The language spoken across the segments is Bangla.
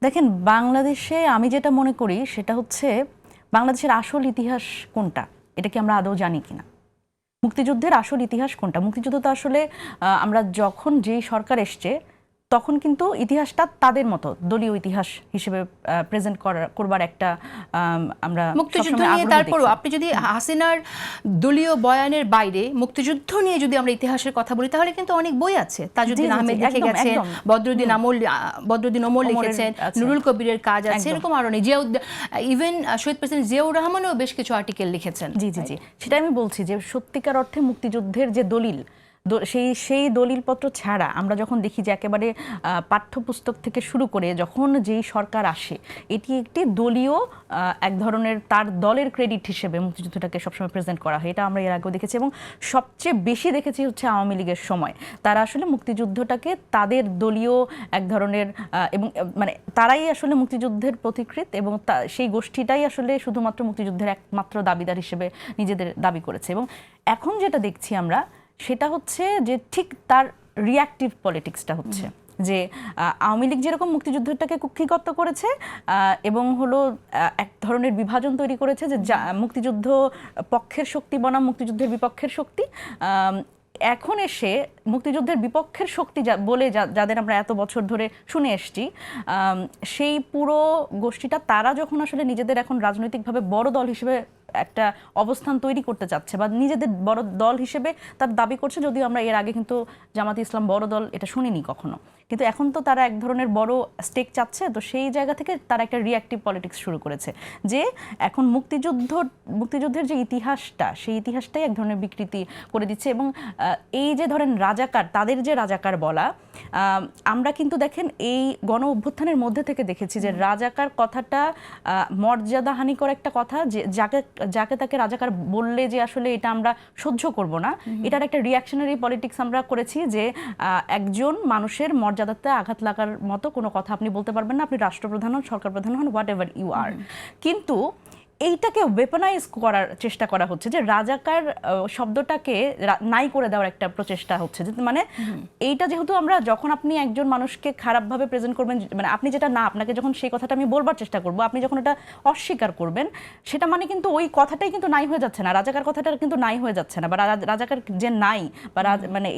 দেখেন, বাংলাদেশে আমি যেটা মনে করি সেটা হচ্ছে বাংলাদেশের আসল ইতিহাস কোনটা, এটা কি আমরা আদৌ জানি কিনা? মুক্তিযুদ্ধের আসল ইতিহাস কোনটা? মুক্তিযুদ্ধ তো আসলে আমরা যখন যেই সরকার এসছে তখন কিন্তু ইতিহাসটা তাদের মতো দলীয় ইতিহাস হিসেবে প্রেজেন্ট করবার একটা আমরা মুক্তিযুদ্ধ নিয়ে তারপরও আপনি যদি হাসিনার দলীয় বয়ানের বাইরে মুক্তিযুদ্ধ নিয়ে যদি আমরা ইতিহাসের কথা বলি তাহলে কিন্তু অনেক বই আছে। তাজউদ্দিন আহমেদ লিখে গেছেন, বদরুদ্দিন ওমর লিখেছেন, নুরুল কবিরের কাজ আছে, এরকম আরো নেই। ইভেন শহীদ প্রেসিডেন্ট জিয়াউর রহমানও বেশ কিছু আর্টিকেল লিখেছেন। জি জি জি, সেটা আমি বলছি যে সত্যিকার অর্থে মুক্তিযুদ্ধের যে দলিল, সেই দলিলপত্র ছাড়া আমরা যখন দেখি যে একেবারে পাঠ্যপুস্তক থেকে শুরু করে যখন যেই সরকার আসে এটি একটি দলীয় এক ধরনের তার দলের ক্রেডিট হিসেবে মুক্তিযুদ্ধটাকে সবসময় প্রেজেন্ট করা হয়। এটা আমরা এর আগেও দেখেছি এবং সবচেয়ে বেশি দেখেছি হচ্ছে আওয়ামী লীগের সময়। তারা আসলে মুক্তিযুদ্ধটাকে তাদের দলীয় এক ধরনের এবং মানে তারাই আসলে মুক্তিযুদ্ধের প্রতিকৃত এবং সেই গোষ্ঠীটাই আসলে শুধুমাত্র মুক্তিযুদ্ধের একমাত্র দাবিদার হিসেবে নিজেদের দাবি করেছে। এবং এখন যেটা দেখছি আমরা সেটা হচ্ছে যে ঠিক তার রিঅ্যাক্টিভ পলিটিক্সটা হচ্ছে যে আওয়ামী লীগ যেরকম মুক্তিযুদ্ধটাকে কুক্ষিগত করেছে এবং হলো এক ধরনের বিভাজন তৈরি করেছে যে মুক্তিযুদ্ধ পক্ষের শক্তি বনাম মুক্তিযুদ্ধের বিপক্ষের শক্তি, এখন এসে মুক্তিযুদ্ধের বিপক্ষের শক্তি বলে যাদের আমরা এত বছর ধরে শুনে এসছি, সেই পুরো গোষ্ঠীটা তারা যখন আসলে নিজেদের এখন রাজনৈতিকভাবে বড় দল হিসেবে একটা অবস্থান তৈরি করতে চাচ্ছে বা নিজেদের বড় দল হিসেবে তার দাবি করছে, যদিও আমরা এর আগে কিন্তু জামাতে ইসলাম বড় দল এটা শুনিনি কখনো, কিন্তু এখন তো তারা এক ধরনের বড় স্টেক চাচ্ছে। তো সেই জায়গা থেকে তারা একটা রিঅ্যাক্টিভ পলিটিক্স শুরু করেছে যে এখন মুক্তিযুদ্ধের যে ইতিহাসটা সেই ইতিহাসটাই এক ধরনের বিকৃতি করে দিচ্ছে। এবং এই যে ধরেন রাজাকার, তাদের যে রাজাকার বলা, আমরা কিন্তু দেখেন এই গণ অভ্যুত্থানের মধ্যে থেকে দেখেছি যে রাজাকার কথাটা মর্যাদাহানিকর একটা কথা, যে যাকে তাকে রাজাকার বললে যে আসলে এটা আমরা সহ্য করব না, এটার একটা রিঅ্যাকশনারি পলিটিক্স আমরা করেছি যে একজন মানুষের মর্যাদাতে আঘাত লাগার মতো কোনো কথা আপনি বলতে পারবেন না, আপনি রাষ্ট্রপ্রধান হন, সরকার প্রধান হন, হোয়াট এভার ইউ আর। কিন্তু এইটাকে ওয়েপনাইজ করার চেষ্টা করা হচ্ছে, যে রাজাকার শব্দটাকে নাই করে দেওয়ার একটা প্রচেষ্টা হচ্ছে। মানে এইটা যেহেতু আমরা যখন আপনি একজন মানুষকে খারাপভাবে প্রেজেন্ট করবেন, মানে আপনি যেটা না, আপনাকে যখন সেই কথাটা আমি বলবার চেষ্টা করব, আপনি যখন এটা অস্বীকার করবেন, সেটা মানে কিন্তু ওই কথাটাই কিন্তু নাই হয়ে যাচ্ছে না, রাজাকার কথাটা কিন্তু নাই হয়ে যাচ্ছে না, বা রাজাকার যে নাই বা মানে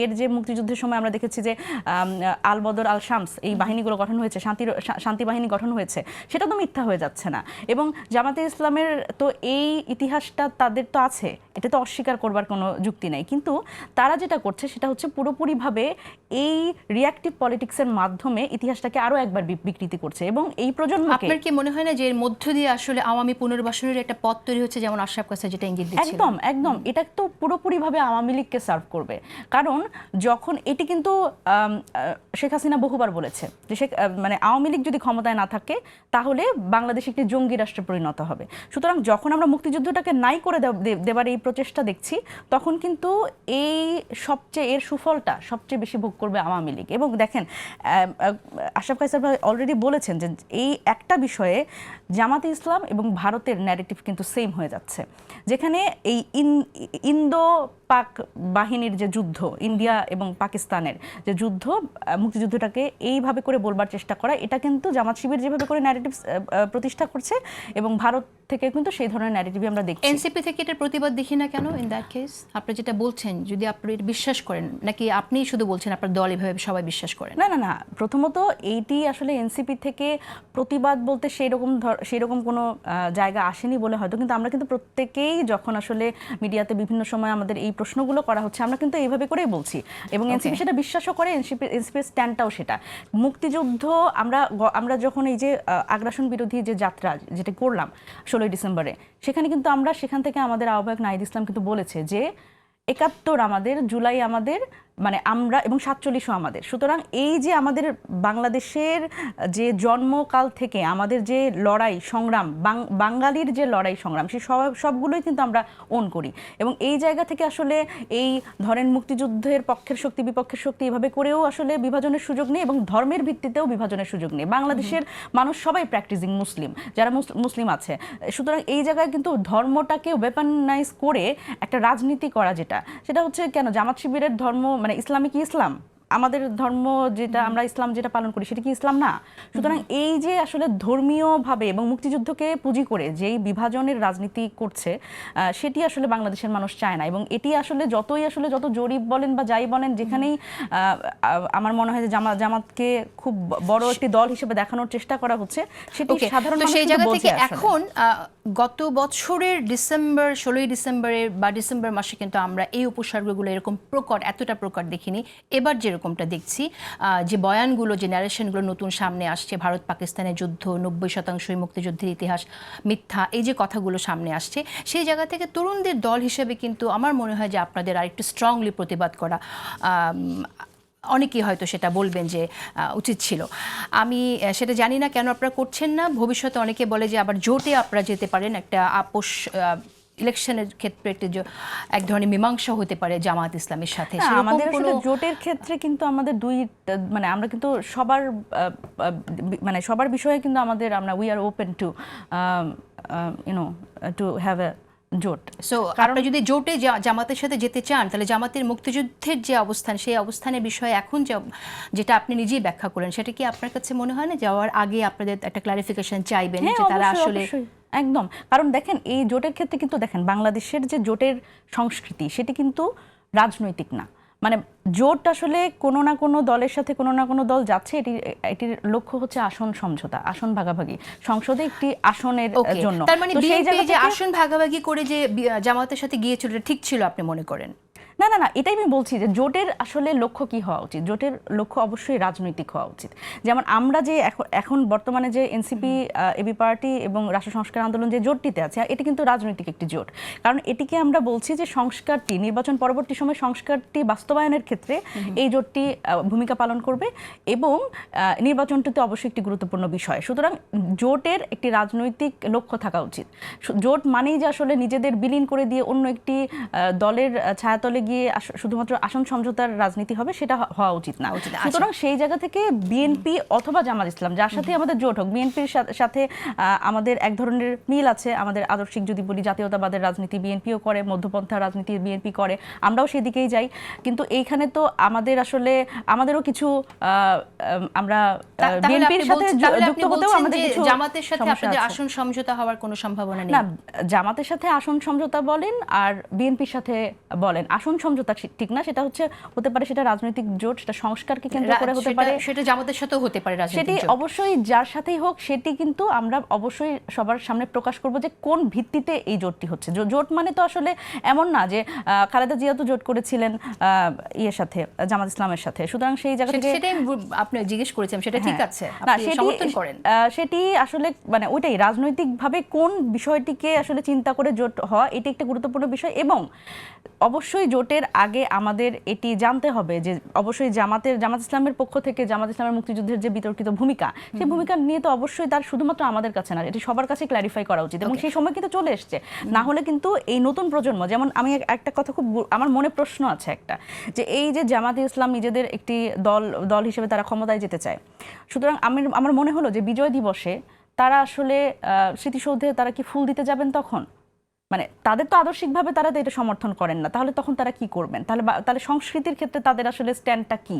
এর যে মুক্তিযুদ্ধের সময় আমরা দেখেছি যে আল বদর আল শামস এই বাহিনীগুলো গঠন হয়েছে, শান্তি বাহিনী গঠন হয়েছে, সেটা তো মিথ্যা হয়ে যাচ্ছে না। এবং জামাতে ইসলামের তো এই ইতিহাসটা তাদের তো আছে, এটা তো অস্বীকার করবার কোনো যুক্তি নাই। কিন্তু তারা যেটা করছে সেটা হচ্ছে পুরোপুরিভাবে এই রিঅ্যাক্টিভ পলিটিক্সের মাধ্যমে ইতিহাসটাকে আরো একবার বিকৃতি করছে। এবং এই প্রজন্মকে, আপনার কি মনে হয় না যে এর মধ্য দিয়ে আসলে আওয়ামী পুনর্বাসনের একটা পথ তৈরি হচ্ছে, যেমন আশরাফ কাছে যেটা ইঙ্গিত দিচ্ছিল? একদম একদম, এটা তো পুরোপুরিভাবে আওয়ামী লীগকে সার্ভ করবে। কারণ যখন এটি কিন্তু শেখ হাসিনা বহুবার বলেছে যে মানে আওয়ামী লীগ যদি ক্ষমতায় না থাকে তাহলে বাংলাদেশ একটি জঙ্গি রাষ্ট্রে পরিণত হবে। সুতরাং যখন আমরা মুক্তিযুদ্ধটাকে নাই করে দেবার এই প্রচেষ্টা দেখছি, তখন কিন্তু এর সুফলটা সবচেয়ে বেশি ভোগ করবে আওয়ামী লীগ। এবং দেখেন, আশরাফ কায়সার ভাই অলরেডি বলেছেন যে এই একটা বিষয়ে জামাতে ইসলাম এবং ভারতের ন্যারেটিভ কিন্তু সেম হয়ে যাচ্ছে, যেখানে এই ইন্দো পাক বাহিনীর যে যুদ্ধ, ইন্ডিয়া এবং পাকিস্তানের যে যুদ্ধ, মুক্তিযুদ্ধটাকে এইভাবে করে বলবার চেষ্টা করা, এটা কিন্তু জামাত শিবির যেভাবে করে ন্যারেটিভ প্রতিষ্ঠা করছে এবং ভারত থেকে কিন্তু সেই ধরনের ন্যারেটিভই আমরা দেখছি। এনসিপি থেকে এটার প্রতিবাদ দেখি না কেন ইন দ্যাট কেস? আপনি যেটা বলছেন, যদি আপনি বিশ্বাস করেন, নাকি আপনি শুধু বলছেন আপনার দল এভাবে সবাই বিশ্বাস করেন? না না না, প্রথমত এইটি আসলে এনসিপি থেকে প্রতিবাদ বলতে সেইরকম কোনো জায়গা আসেনি বলে হয়তো, কিন্তু আমরা কিন্তু প্রত্যেকেই যখন আসলে মিডিয়াতে বিভিন্ন সময় আমাদের এই প্রশ্নগুলো করা হচ্ছে, আমরা কিন্তু এইভাবে করেই বলছি এবং এনসিপি সেটা বিশ্বাসও করে, এনসিপির স্ট্যান্ডটাও সেটা। মুক্তিযুদ্ধ আমরা যখন এই যে আগ্রাসন বিরোধী যে যাত্রা যেটা করলাম 16ই ডিসেম্বরে, সেখানে কিন্তু আমরা সেখান থেকে আমাদের আহ্বায়ক নাহিদ ইসলাম কিন্তু বলেছে যে 71 আমাদের, জুলাই আমাদের, মানে আমরা, এবং 47ও আমাদের। সুতরাং এই যে আমাদের বাংলাদেশের যে জন্মকাল থেকে আমাদের যে লড়াই সংগ্রাম, বাঙালির যে লড়াই সংগ্রাম, সেই সবগুলোই কিন্তু আমরা ওন করি। এবং এই জায়গা থেকে আসলে এই ধরেন মুক্তিযুদ্ধের পক্ষের শক্তি বিপক্ষের শক্তি এভাবে করেও আসলে বিভাজনের সুযোগ নেই এবং ধর্মের ভিত্তিতেও বিভাজনের সুযোগ নেই। বাংলাদেশের মানুষ সবাই প্র্যাকটিসিং মুসলিম, যারা মুসলিম আছে। সুতরাং এই জায়গায় কিন্তু ধর্মটাকে ওয়েপনাইজ করে একটা রাজনীতি করা, সেটা হচ্ছে কেন জামাত শিবিরের ধর্ম মানে ইসলামিক ইসলাম, আমাদের ধর্ম যেটা আমরা ইসলাম যেটা পালন করি সেটা কি ইসলাম না? সুতরাং এই যে আসলে ধর্মীয়ভাবে এবং মুক্তিযুদ্ধকে পুঁজি করে যেই বিভাজনের রাজনীতি করছে সেটি আসলে বাংলাদেশের মানুষ চায় না। এবং এটি আসলে যত জরিপ বলেন বা যাই বলেন, যেখানেই আমার মনে হয় যে জামাতকে খুব বড় একটি দল হিসেবে দেখানোর চেষ্টা করা হচ্ছে, সেটি সাধারণ মানুষ সেই জায়গা থেকে আসলে। এখন গত বছরের 16ই ডিসেম্বরের বা ডিসেম্বর মাসে কিন্তু আমরা এই উপসর্গগুলো এরকম এতটা প্রকট দেখিনি। এবার যেরকমটা দেখছি, যে বয়ানগুলো, যে ন্যারেশনগুলো নতুন সামনে আসছে, ভারত পাকিস্তানের যুদ্ধ 90% মুক্তিযুদ্ধের ইতিহাস মিথ্যা, এই যে কথাগুলো সামনে আসছে, সেই জায়গা থেকে তরুণদের দল হিসেবে কিন্তু আমার মনে হয় যে আপনাদের আরেকটু স্ট্রংলি প্রতিবাদ করা, অনেকেই হয়তো সেটা বলবেন যে উচিত ছিল। আমি সেটা জানি না কেন আপনারা করছেন না। ভবিষ্যতে অনেকে বলে যে আবার জোটে আপনারা যেতে পারেন, একটা আপোষ ইলেকশনের ক্ষেত্রে এক ধরনের মীমাংসা হতে পারে জামাত ইসলামের সাথে। আমাদের আসলে জোটের ক্ষেত্রে কিন্তু আমাদের মানে আমরা কিন্তু সবার বিষয়ে কিন্তু আমরা we are open to to have a জোট। সো আপনারা যদি জোটে জামাতের সাথে যেতে চান, তাহলে জামাতের মুক্তিযুদ্ধের যে অবস্থান, সেই অবস্থানের বিষয়ে এখন যেটা আপনি নিজেই ব্যাখ্যা করেন, সেটা কি আপনার কাছে মনে হয় না যাওয়ার আগে আপনাদের একটা ক্লারিফিকেশন চাইবেন যে তারা আসলে? একদম, কারণ দেখেন এই জোটের ক্ষেত্রে কিন্তু দেখেন বাংলাদেশের যে জোটের সংস্কৃতি সেটি কিন্তু রাজনৈতিক না। মানে জোট আসলে কোনো না কোনো দলের সাথে কোনো না কোনো দল যাচ্ছে, এটির লক্ষ্য হচ্ছে আসন সমঝোতা, আসন ভাগাভাগি, সংসদে একটি আসনের জন্য। তার মানে বিএনপি যে আসন ভাগাভাগি করে যে জামাতের সাথে গিয়েছিল, এটা ঠিক ছিল আপনি মনে করেন? না, এটাই আমি বলছি যে জোটের আসলে লক্ষ্য কি হওয়া উচিত। জোটের লক্ষ্য অবশ্যই রাজনৈতিক হওয়া উচিত। যেমন আমরা যে এখন বর্তমানে যে এনসিপি, এবি পার্টি এবং রাষ্ট্র সংস্কার আন্দোলন যে জোটটিতে আছে, এটি কিন্তু রাজনৈতিক একটি জোট। কারণ এটিকে আমরা বলছি যে সংস্কারটি, নির্বাচন পরবর্তী সময় সংস্কারটি বাস্তবায়নের ক্ষেত্রে এই জোটটি ভূমিকা পালন করবে এবং নির্বাচনটিতে অবশ্যই একটি গুরুত্বপূর্ণ বিষয়। সুতরাং জোটের একটি রাজনৈতিক লক্ষ্য থাকা উচিত। জোট মানেই যে আসলে নিজেদের বিলীন করে দিয়ে অন্য একটি দলের ছায়াতলে গিয়ে শুধুমাত্র আসন সমঝোতার রাজনীতি হবে, সেটা হওয়া উচিত না। সুতরাং সেই জায়গা থেকে বিএনপি অথবা জামাত ইসলাম, যার সাথে আমাদের জোট হোক, বিএনপির সাথে আমাদের এক ধরনের মিল আছে। আমাদের আদর্শিক যদি বলি, জাতীয়তাবাদের রাজনীতি বিএনপিও করে, মধ্যপন্থা রাজনীতি বিএনপি করে, আমরাও সেদিকেই যাই। কিন্তু এইখানে তো আমাদেরও কিছু আমরা বিএনপির সাথে যুক্ত হতেও আমাদের কিছু, জামাতের সাথে আপনাদের আসন সমঝোতা হওয়ার কোনো সম্ভাবনা নেই? না, জামাতের সাথে আসন সমঝোতা বলেন আর বিএনপির সাথে বলেন, আসন সমঝোতা ঠিক না। সেটা হতে পারে সেটা রাজনৈতিক জোট, সেটা সংস্কারকে কেন্দ্র করে হতে পারে, সেটা জামাতের সাথেও হতে পারে। সেটি অবশ্যই যার সাথেই হোক, সেটি কিন্তু আমরা অবশ্যই সবার সামনে প্রকাশ করব যে কোন ভিত্তিতে এই জোটটি হচ্ছে। জোট মানে তো আসলে এমন না যে খালেদা জিয়া তো জোট করেছিলেন ইয়ের সাথে, জামাত ইসলামের সাথে। সুতরাং সেই জায়গা থেকে সেটাই আপনি জিজ্ঞেস করেছেন, সেটা ঠিক আছে, আপনি সমর্থন করেন? সেটি আসলে মানে ওইটাই রাজনৈতিকভাবে কোন বিষয়টিকে আসলে চিন্তা করে জোট হওয়া, এটি একটা গুরুত্বপূর্ণ বিষয়। এবং অবশ্যই জোটের আগে আমাদের এটি জানতে হবে যে অবশ্যই জামাত ইসলামের পক্ষ থেকে জামাত ইসলামের মুক্তিযুদ্ধের যে বিতর্কিত ভূমিকা, সেই ভূমিকা নিয়ে তো অবশ্যই তার শুধুমাত্র আমাদের কাছে না, এটি সবার কাছে ক্ল্যারিফাই করা উচিত। এবং সেই সময় কিন্তু চলে এসছে। না হলে কিন্তু এই নতুন প্রজন্ম, যেমন আমি একটা কথা খুব আমার মনে প্রশ্ন আছে একটা, যে এই যে জামাত ইসলাম নিজেদের একটি দল হিসেবে তারা ক্ষমতায় যেতে চায়। সুতরাং আমার মনে হলো যে বিজয় দিবসে তারা আসলে স্মৃতিসৌধে তারা কি ফুল দিতে যাবেন তখন? মানে তাদের তো আদর্শিকভাবে তারা তো এটা সমর্থন করেন না, তাহলে তখন তারা কি করবেন? তাহলে সংস্কৃতির ক্ষেত্রে তাদের আসলে স্ট্যান্ডটা কি?